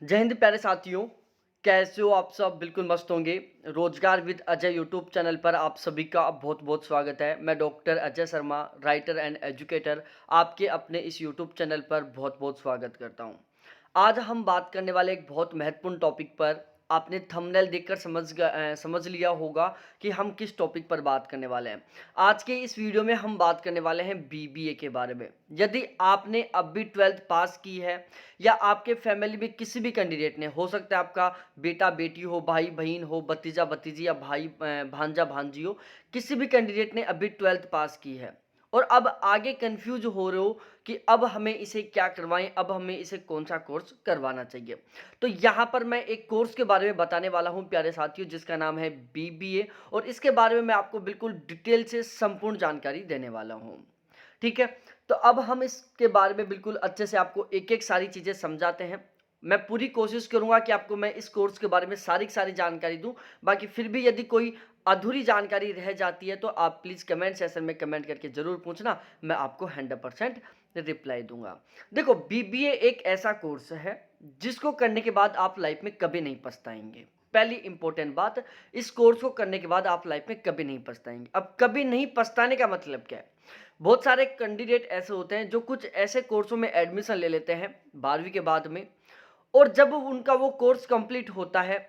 जय हिंद प्यारे साथियों। कैसे हो आप सब? बिल्कुल मस्त होंगे। रोजगार विद अजय यूट्यूब चैनल पर आप सभी का बहुत बहुत स्वागत है। मैं doctor Ajay Sharma, writer and educator, आपके अपने इस यूट्यूब चैनल पर बहुत बहुत स्वागत करता हूं। आज हम बात करने वाले एक बहुत महत्वपूर्ण टॉपिक पर। आपने थंबनेल देखकर समझ लिया होगा कि हम किस टॉपिक पर बात करने वाले हैं। आज के इस वीडियो में हम बात करने वाले हैं बीबीए के बारे में। यदि आपने अब भी 12th पास की है या आपके फैमिली में किसी भी कैंडिडेट ने, हो सकता है आपका बेटा बेटी हो, भाई बहन हो, भतीजा भतीजी या भांजा भांजी हो, किसी भी कैंडिडेट ने अभी 12th पास की है और अब आगे कंफ्यूज हो रहे हो कि अब हमें इसे क्या करवाएं, अब हमें इसे कौन सा कोर्स करवाना चाहिए, तो यहाँ पर मैं एक कोर्स के बारे में बताने वाला हूं प्यारे साथियों, जिसका नाम है बीबीए। और इसके बारे में मैं आपको बिल्कुल डिटेल से संपूर्ण जानकारी देने वाला हूं। ठीक है, तो अब हम इसके बारे में बिल्कुल अच्छे से आपको एक एक सारी चीज़ें समझाते हैं। मैं पूरी कोशिश करूंगा कि आपको मैं इस कोर्स के बारे में सारी की सारी जानकारी दूं। बाकी फिर भी यदि कोई अधूरी जानकारी रह जाती है तो आप प्लीज़ कमेंट सेशन में कमेंट करके ज़रूर पूछना, मैं आपको 100% रिप्लाई दूंगा। देखो, बीबीए एक ऐसा कोर्स है जिसको करने के बाद आप लाइफ में कभी नहीं पछताएंगे। पहली इंपॉर्टेंट बात, इस कोर्स को करने के बाद आप लाइफ में कभी नहीं पछताएंगे। अब कभी नहीं पछताने का मतलब क्या है? बहुत सारे कैंडिडेट ऐसे होते हैं जो कुछ ऐसे कोर्सों में एडमिशन ले लेते हैं 12वीं के बाद में, और जब उनका वो कोर्स कंप्लीट होता है,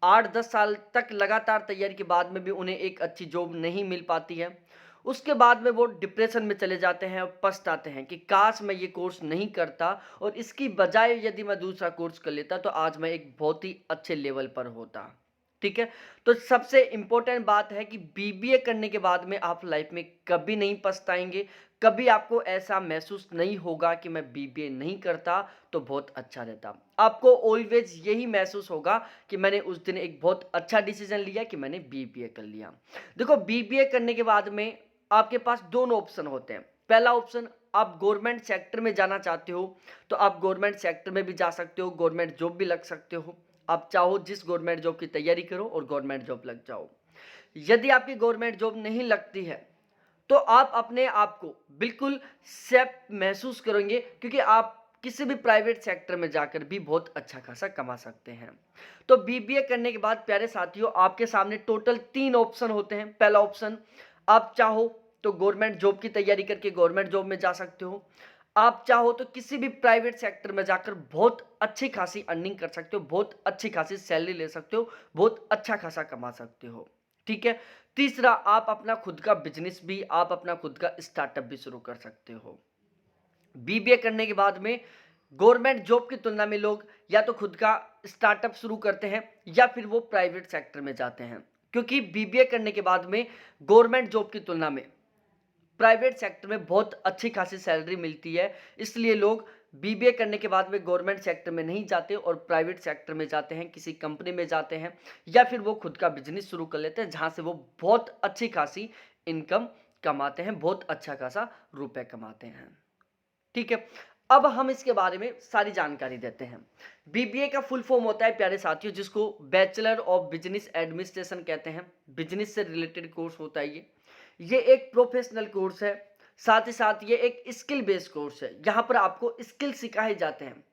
8-10 साल तक लगातार तैयारी के बाद में भी उन्हें एक अच्छी जॉब नहीं मिल पाती है। उसके बाद में वो डिप्रेशन में चले जाते हैं और पछताते हैं कि काश मैं ये कोर्स नहीं करता और इसकी बजाय यदि मैं दूसरा कोर्स कर लेता तो आज मैं एक बहुत ही अच्छे लेवल पर होता। ठीक है, तो सबसे इंपॉर्टेंट बात है कि बीबीए करने के बाद में आप लाइफ में कभी नहीं पछताएंगे। कभी आपको ऐसा महसूस नहीं होगा कि मैं बीबीए नहीं करता तो बहुत अच्छा रहता। आपको ऑलवेज यही महसूस होगा कि मैंने उस दिन एक बहुत अच्छा डिसीजन लिया कि मैंने बीबीए कर लिया। देखो, बीबीए करने के बाद में आपके पास दोनों ऑप्शन होते हैं। पहला ऑप्शन, आप गवर्नमेंट सेक्टर में जाना चाहते हो तो आप गवर्नमेंट सेक्टर में भी जा सकते हो, गवर्नमेंट जॉब भी लग सकते हो। आप चाहो जिस गवर्नमेंट जॉब की तैयारी करो और गवर्नमेंट जॉब लग जाओ। यदि आपकी गवर्नमेंट जॉब नहीं लगती है तो आप अपने आप को बिल्कुल सेफ महसूस करेंगे, क्योंकि आप किसी भी प्राइवेट सेक्टर में जाकर भी बहुत अच्छा खासा कमा सकते हैं। तो बीबीए करने के बाद प्यारे साथियों, आपके सामने टोटल 3 ऑप्शन होते हैं। पहला ऑप्शन, आप चाहो तो गवर्नमेंट जॉब की तैयारी करके गवर्नमेंट जॉब में जा सकते हो। आप चाहो तो किसी भी प्राइवेट सेक्टर में जाकर बहुत अच्छी खासी अर्निंग कर सकते हो, बहुत अच्छी खासी सैलरी ले सकते हो, बहुत अच्छा खासा कमा सकते हो। ठीक है, तीसरा, आप अपना खुद का बिजनेस भी, आप अपना खुद का स्टार्टअप भी शुरू कर सकते हो। बीबीए करने के बाद में गवर्नमेंट जॉब की तुलना में लोग या तो खुद का स्टार्टअप शुरू करते हैं या फिर वो प्राइवेट सेक्टर में जाते हैं, क्योंकि बीबीए करने के बाद में गवर्नमेंट जॉब की तुलना में प्राइवेट सेक्टर में बहुत अच्छी खासी सैलरी मिलती है। इसलिए लोग बीबीए करने के बाद में गवर्नमेंट सेक्टर में नहीं जाते और प्राइवेट सेक्टर में जाते हैं, किसी कंपनी में जाते हैं या फिर वो खुद का बिजनेस शुरू कर लेते हैं, जहां से वो बहुत अच्छी खासी इनकम कमाते हैं, बहुत अच्छा खासा रुपए कमाते हैं। ठीक है, अब हम इसके बारे में सारी जानकारी देते हैं। बीबीए का फुल फॉर्म होता है प्यारे साथियों, जिसको बैचलर ऑफ बिजनेस एडमिनिस्ट्रेशन कहते हैं। बिजनेस से रिलेटेड कोर्स होता है ये एक प्रोफेशनल कोर्स है। साथ ही साथ ये एक स्किल बेस्ड कोर्स है। यहाँ पर आपको स्किल सिखाए जाते हैं।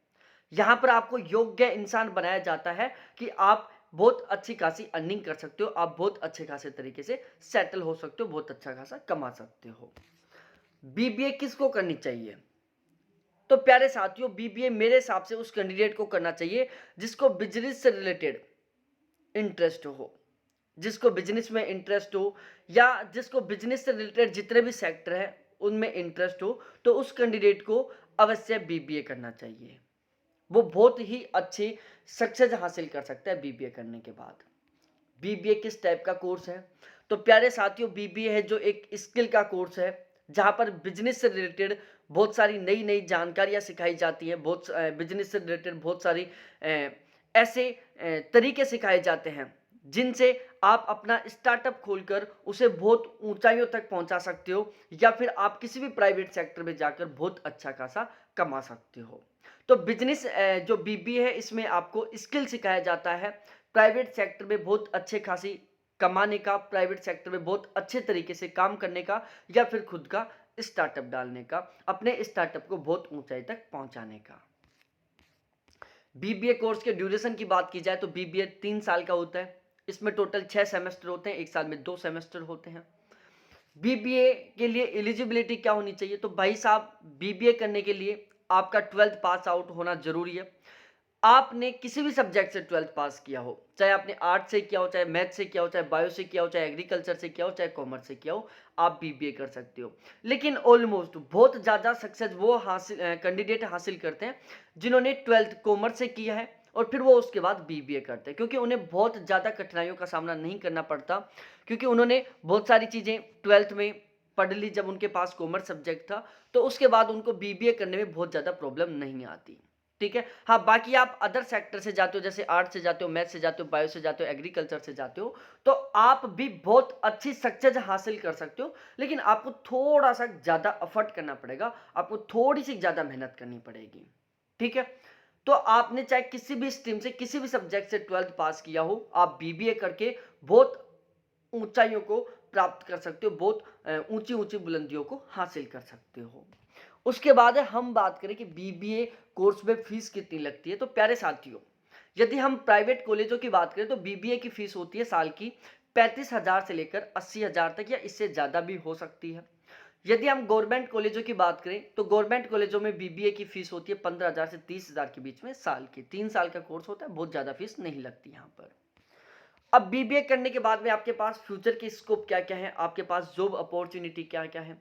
यहाँ पर आपको योग्य इंसान बनाया जाता है कि आप बहुत अच्छी खासी अर्निंग कर सकते हो, आप बहुत अच्छे खासे तरीके से सेटल हो सकते हो, बहुत अच्छा खासा कमा सकते हो। बीबीए किसको करनी चाहिए? तो प्यारे साथियों, बीबीए मेरे हिसाब से उस कैंडिडेट को करना चाहिए जिसको बिजनेस से रिलेटेड इंटरेस्ट हो, जिसको बिजनेस में इंटरेस्ट हो या जिसको बिजनेस से रिलेटेड जितने भी सेक्टर है उनमें इंटरेस्ट हो, तो उस कैंडिडेट को अवश्य बीबीए करना चाहिए। वो बहुत ही अच्छी सक्सेस हासिल कर सकता है बीबीए करने के बाद। बीबीए किस टाइप का कोर्स है? तो प्यारे साथियों, बीबीए है जो एक स्किल का कोर्स है, जहां पर बिजनेस से रिलेटेड बहुत सारी नई नई जानकारियां सिखाई जाती हैं। बहुत बिजनेस से रिलेटेड बहुत सारी ऐसे तरीके सिखाए जाते हैं जिनसे आप अपना स्टार्टअप खोलकर उसे बहुत ऊंचाइयों तक पहुंचा सकते हो, या फिर आप किसी भी प्राइवेट सेक्टर में जाकर बहुत अच्छा खासा कमा सकते हो। तो बिजनेस जो बीबीए है, इसमें आपको स्किल सिखाया जाता है प्राइवेट सेक्टर में बहुत अच्छे खासी कमाने का, प्राइवेट सेक्टर में बहुत अच्छे तरीके से काम करने का, या फिर खुद का स्टार्टअप डालने का, अपने स्टार्टअप को बहुत ऊंचाई तक पहुंचाने का। बीबीए कोर्स के ड्यूरेशन की बात की जाए तो बीबीए 3 साल का होता है। इसमें टोटल 6 सेमेस्टर होते हैं, 1 साल में 2 सेमेस्टर होते हैं। बीबीए के लिए एलिजिबिलिटी क्या होनी चाहिए? तो भाई साहब, बीबीए करने के लिए आपका 12th पास आउट होना ज़रूरी है। आपने किसी भी सब्जेक्ट से 12th पास किया हो, चाहे आपने आर्ट से किया हो, चाहे मैथ से किया हो, चाहे बायो से किया हो, चाहे एग्रीकल्चर से किया हो, चाहे कॉमर्स से किया हो, आप बीबीए कर सकते हो। लेकिन ऑलमोस्ट बहुत ज़्यादा सक्सेस वो कैंडिडेट हासिल करते हैं जिन्होंने 12th कॉमर्स से किया है और फिर वो उसके बाद बीबीए करते हैं, क्योंकि उन्हें बहुत ज़्यादा कठिनाइयों का सामना नहीं करना पड़ता, क्योंकि उन्होंने बहुत सारी चीज़ें 12th में पढ़ ली जब उनके पास कॉमर्स सब्जेक्ट था, तो उसके बाद उनको बीबीए करने में बहुत ज़्यादा प्रॉब्लम नहीं आती। ठीक है। हाँ, बाकी आप अदर सेक्टर से जाते हो, जैसे आर्ट से जाते हो, मैथ से जाते हो, बायो से जाते हो, एग्रीकल्चर से जाते हो, तो आप भी बहुत अच्छी सक्सेस हासिल कर सकते हो, लेकिन आपको थोड़ा सा ज़्यादा एफर्ट करना पड़ेगा, आपको थोड़ी सी ज़्यादा मेहनत करनी पड़ेगी। ठीक है। तो आपने चाहे किसी भी स्ट्रीम से, किसी भी सब्जेक्ट से 12th पास किया हो, आप बीबीए करके बहुत ऊंचाइयों को प्राप्त कर सकते हो, बहुत ऊंची ऊंची बुलंदियों को हासिल कर सकते हो। उसके बाद हम बात करें कि बीबीए कोर्स में फीस कितनी लगती है। तो प्यारे साथियों, यदि हम प्राइवेट कॉलेजों की बात करें तो बीबीए की फीस होती है साल की 35,000 से लेकर 80,000 तक, या इससे ज़्यादा भी हो सकती है। यदि हम गवर्नमेंट कॉलेजों की बात करें तो गवर्नमेंट कॉलेजों में बीबीए की फीस होती है 15,000 से 30,000 के बीच में साल की। 3 साल का कोर्स होता है, बहुत ज़्यादा फीस नहीं लगती यहाँ पर। अब बीबीए करने के बाद में आपके पास फ्यूचर के स्कोप क्या क्या है, आपके पास जॉब अपॉर्चुनिटी क्या क्या है।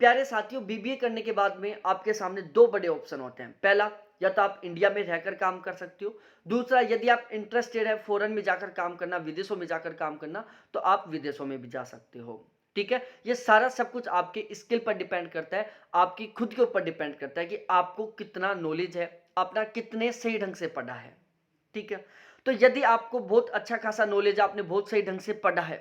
प्यारे साथियों, बीबीए करने के बाद में आपके सामने दो बड़े ऑप्शन होते हैं। पहला, या तो आप इंडिया में रहकर काम कर सकते हो। दूसरा, यदि आप इंटरेस्टेड है फॉरेन में जाकर काम करना, विदेशों में जाकर काम करना, तो आप विदेशों में भी जा सकते हो। ठीक है। ये सारा सब कुछ आपके स्किल पर डिपेंड करता है, आपकी खुद के ऊपर डिपेंड करता है कि आपको कितना नॉलेज है, अपना कितने सही ढंग से पढ़ा है। ठीक है। तो यदि आपको बहुत अच्छा खासा नॉलेज, आपने बहुत सही ढंग से पढ़ा है,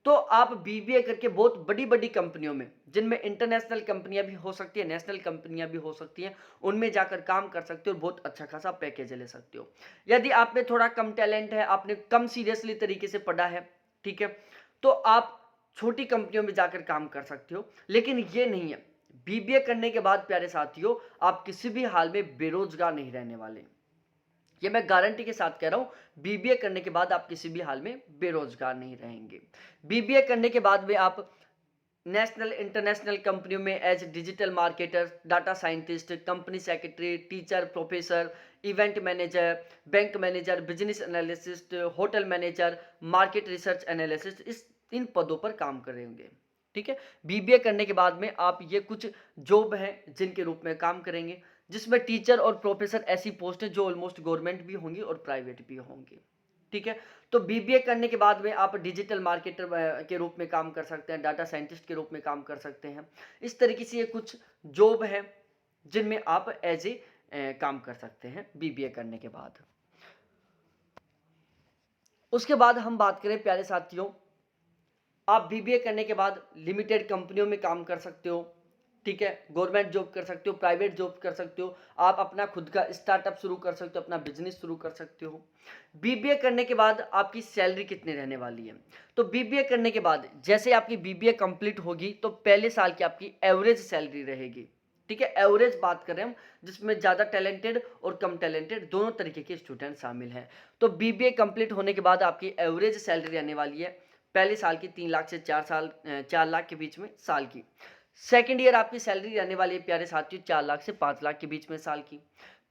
तो आप बीबीए करके बहुत बड़ी बड़ी कंपनियों में, जिनमें इंटरनेशनल कंपनियां भी हो सकती है, नेशनल कंपनियां भी हो सकती हैं, उनमें जाकर काम कर सकते हो और बहुत अच्छा खासा पैकेज ले सकते हो। यदि आप में थोड़ा कम टैलेंट है, आपने कम सीरियसली तरीके से पढ़ा है, ठीक है, तो आप छोटी कंपनियों में जाकर काम कर सकते हो। लेकिन ये नहीं है, बीबीए करने के बाद प्यारे साथियों, आप किसी भी हाल में बेरोजगार नहीं रहने वाले। ये मैं गारंटी के साथ कह रहा हूं, बीबीए करने के बाद आप किसी भी हाल में बेरोजगार नहीं रहेंगे। बीबीए करने के बाद में आप नेशनल इंटरनेशनल कंपनियों में as digital marketer, data scientist, company secretary, teacher, professor, event manager, bank manager, business analyst, hotel manager, market research analyst, इस इन पदों पर काम कर रहे होंगे। ठीक है। बीबीए करने के बाद में आप ये कुछ जॉब हैं जिनके रूप में काम करेंगे, जिसमें टीचर और प्रोफेसर ऐसी पोस्ट है जो ऑलमोस्ट गवर्नमेंट भी होंगी और प्राइवेट भी होंगी। ठीक है। तो बीबीए करने के बाद में आप डिजिटल मार्केटर के रूप में काम कर सकते हैं, डाटा साइंटिस्ट के रूप में काम कर सकते हैं। इस तरीके से ये कुछ जॉब है जिनमें आप एज ए काम कर सकते हैं बीबीए करने के बाद। उसके बाद हम बात करें प्यारे साथियों, आप बीबीए करने के बाद लिमिटेड कंपनियों में काम कर सकते हो। ठीक है। गवर्नमेंट जॉब कर सकते हो, प्राइवेट जॉब कर सकते हो, आप अपना खुद का स्टार्टअप शुरू कर सकते हो, अपना बिजनेस शुरू कर सकते हो। बीबीए करने के बाद आपकी सैलरी कितनी रहने वाली है? तो बीबीए करने के बाद जैसे आपकी बीबीए कंप्लीट होगी तो पहले साल की आपकी एवरेज सैलरी रहेगी। ठीक है। एवरेज बात करें हम, जिसमें ज़्यादा टैलेंटेड और कम टैलेंटेड दोनों तरीके के स्टूडेंट शामिल हैं। तो बीबीए कंप्लीट होने के बाद आपकी एवरेज सैलरी रहने वाली है पहले साल की 3 लाख से 4 लाख के बीच में साल की। सेकंड ईयर आपकी सैलरी रहने वाली है प्यारे साथियों 4 लाख से 5 लाख के बीच में साल की।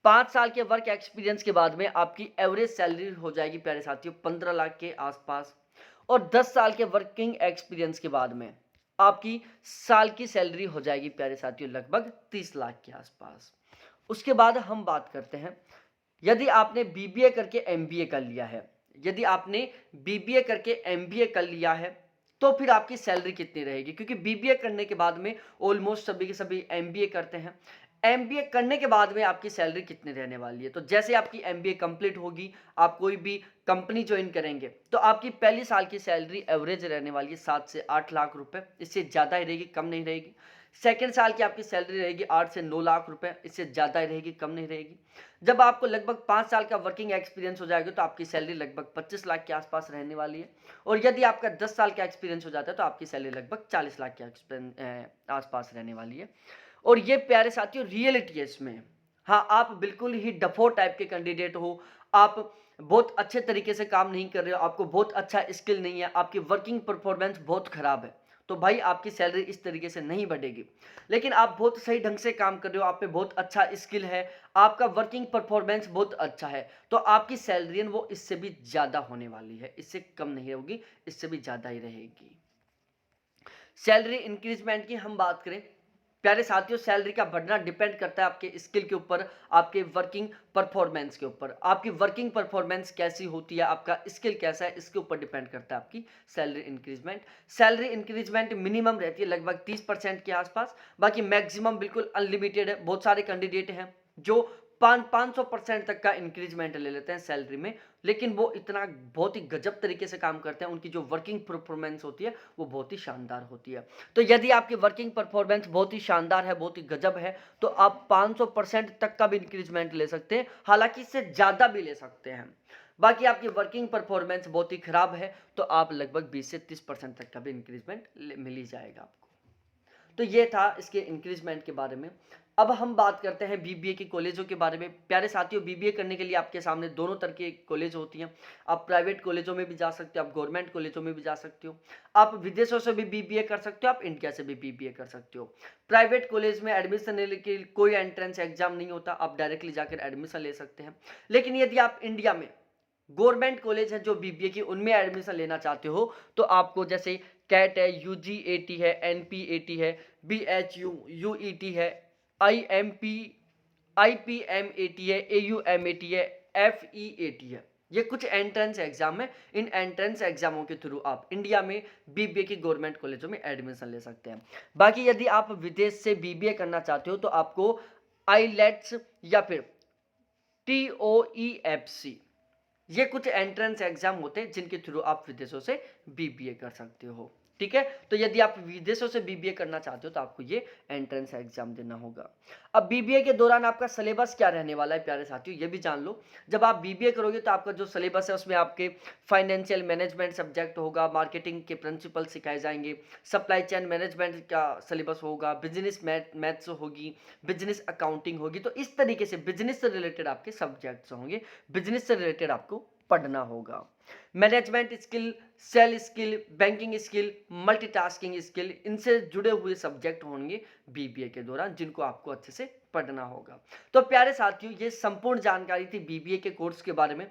5 साल के वर्क एक्सपीरियंस के बाद में आपकी एवरेज सैलरी हो जाएगी प्यारे साथियों 15 लाख के आसपास। और 10 साल के वर्किंग एक्सपीरियंस के बाद में आपकी साल की सैलरी हो जाएगी प्यारे साथियों लगभग 30 लाख के आसपास। उसके बाद हम बात करते हैं, यदि आपने बीबीए करके एमबीए कर लिया है, यदि आपने बीबीए करके एमबीए कर लिया है, तो फिर आपकी सैलरी कितनी रहेगी? क्योंकि बीबीए करने के बाद में ऑलमोस्ट सभी के सभी एमबीए करते हैं। एमबीए करने के बाद में आपकी सैलरी कितनी रहने वाली है? तो जैसे आपकी एमबीए कंप्लीट होगी, आप कोई भी कंपनी ज्वाइन करेंगे, तो आपकी पहली साल की सैलरी एवरेज रहने वाली है 7 से 8 लाख रुपए, इससे ज़्यादा ही रहेगी, कम नहीं रहेगी। सेकेंड साल की आपकी सैलरी रहेगी 8 से 9 लाख रुपए, इससे ज़्यादा ही रहेगी, कम नहीं रहेगी। जब आपको लगभग 5 साल का वर्किंग एक्सपीरियंस हो जाएगा तो आपकी सैलरी लगभग 25 लाख के आसपास रहने वाली है। और यदि आपका 10 साल का एक्सपीरियंस हो जाता है तो आपकी सैलरी लगभग 40 लाख के आसपास रहने वाली है। और ये प्यारे साथियों रियलिटी है इसमें। हाँ, आप बिल्कुल ही डफो टाइप के कैंडिडेट हो, आप बहुत अच्छे तरीके से काम नहीं कर रहे हो, आपको बहुत अच्छा स्किल नहीं है, आपकी वर्किंग परफॉर्मेंस बहुत खराब है, तो भाई आपकी सैलरी इस तरीके से नहीं बढ़ेगी। लेकिन आप बहुत सही ढंग से काम कर रहे हो, आप पे बहुत अच्छा स्किल है, आपका वर्किंग परफॉर्मेंस बहुत अच्छा है, तो आपकी सैलरी है वो इससे भी ज़्यादा होने वाली है, इससे कम नहीं होगी, इससे भी ज़्यादा ही रहेगी। सैलरी इंक्रीजमेंट की हम बात करें, प्यारे साथियों, सैलरी का बढ़ना डिपेंड करता है आपके स्किल के ऊपर, आपके वर्किंग परफॉर्मेंस के ऊपर। आपकी वर्किंग परफॉर्मेंस कैसी होती है, आपका स्किल कैसा है, इसके ऊपर डिपेंड करता है आपकी salary increment. Salary increment minimum रहती है लगभग 30% के आसपास, बाकी मैक्सिमम बिल्कुल अनलिमिटेड है। बहुत सारे कैंडिडेट हैं जो 500% तक का इंक्रीजमेंट ले लेते हैं सैलरी में, लेकिन वो इतना बहुत ही गजब तरीके से काम करते हैं, उनकी जो वर्किंग परफॉर्मेंस होती है वो बहुत ही शानदार होती है। तो यदि आपकी वर्किंग परफॉर्मेंस बहुत ही शानदार है, बहुत ही गजब है, तो आप 500% तक का भी इंक्रीजमेंट ले सकते हैं, हालांकि इससे ज़्यादा भी ले सकते हैं। बाकी आपकी वर्किंग परफॉर्मेंस बहुत ही खराब है तो आप लगभग 20 से 30% तक का भी इंक्रीजमेंट मिल ही जाएगा आपको। तो ये था इसके इंक्रीजमेंट के बारे में। अब हम बात करते हैं बीबीए के कॉलेजों के बारे में। प्यारे साथियों, बीबीए करने के लिए आपके सामने दोनों तरह के कॉलेज होती हैं। आप प्राइवेट कॉलेजों में भी जा सकते हो, आप गवर्नमेंट कॉलेजों में भी जा सकते हो, आप विदेशों से भी बीबीए कर सकते हो, आप इंडिया से भी बीबीए कर सकते हो। प्राइवेट कॉलेज में एडमिशन लेने के लिए कोई एंट्रेंस एग्जाम नहीं होता, आप डायरेक्टली जाकर एडमिशन ले सकते हैं। लेकिन यदि आप इंडिया में गवर्नमेंट कॉलेज है जो बीबीए की, उनमें एडमिशन लेना चाहते हो, तो आपको जैसे कैट है, यूजीएटी है, एनपीएटी है, बीएचयू, यूईटी है, आईएमपी, आईपीएमएटी है, एयूएमएटी है, एफईएटी है। ये कुछ एंट्रेंस एग्जाम है। इन एंट्रेंस एग्जामों के थ्रू आप इंडिया में बीबीए की गवर्नमेंट कॉलेजों में एडमिशन ले सकते हैं। बाकी यदि आप विदेश से बीबीए करना चाहते हो तो आपको आईलेट्स या फिर टीओईएफसी, ये कुछ एंट्रेंस एग्जाम होते हैं जिनके थ्रू आप विदेशों से बीबीए कर सकते हो। ठीक है, तो यदि आप विदेशों से बीबीए करना चाहते हो तो आपको ये एंट्रेंस एग्जाम देना होगा। अब बीबीए के दौरान आपका सिलेबस क्या रहने वाला है प्यारे साथियों, ये भी जान लो। जब आप बीबीए करोगे तो आपका जो सिलेबस है उसमें आपके फाइनेंशियल मैनेजमेंट सब्जेक्ट होगा, मार्केटिंग के प्रिंसिपल सिखाए जाएंगे, सप्लाई चेन मैनेजमेंट का सिलेबस होगा, बिजनेस मैथ्स होगी, बिजनेस अकाउंटिंग होगी। तो इस तरीके से बिजनेस से रिलेटेड आपके सब्जेक्ट्स होंगे, बिजनेस से रिलेटेड आपको पढ़ना होगा। Management skill, sale skill, banking skill, multitasking skill, इनसे जुड़े हुए सब्जेक्ट होंगे बीबीए के दौरान, जिनको आपको अच्छे से पढ़ना होगा। तो प्यारे साथियों, ये संपूर्ण जानकारी थी बीबीए के कोर्स के बारे में।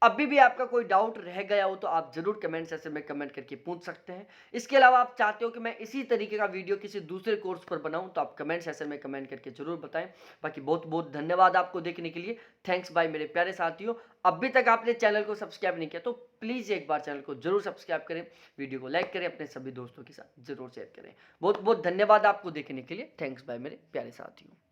अभी भी आपका कोई डाउट रह गया हो तो आप जरूर कमेंट सेक्शन में कमेंट करके पूछ सकते हैं। इसके अलावा आप चाहते हो कि मैं इसी तरीके का वीडियो किसी दूसरे कोर्स पर बनाऊं तो आप कमेंट सेक्शन में कमेंट करके जरूर बताएं। बाकी बहुत बहुत धन्यवाद आपको देखने के लिए। थैंक्स बाय मेरे प्यारे साथियों। अभी तक आपने चैनल को सब्सक्राइब नहीं किया तो प्लीज़ एक बार चैनल को जरूर सब्सक्राइब करें, वीडियो को लाइक करें, अपने सभी दोस्तों के साथ जरूर शेयर करें। बहुत बहुत धन्यवाद आपको देखने के लिए। थैंक्स बाय मेरे प्यारे साथियों।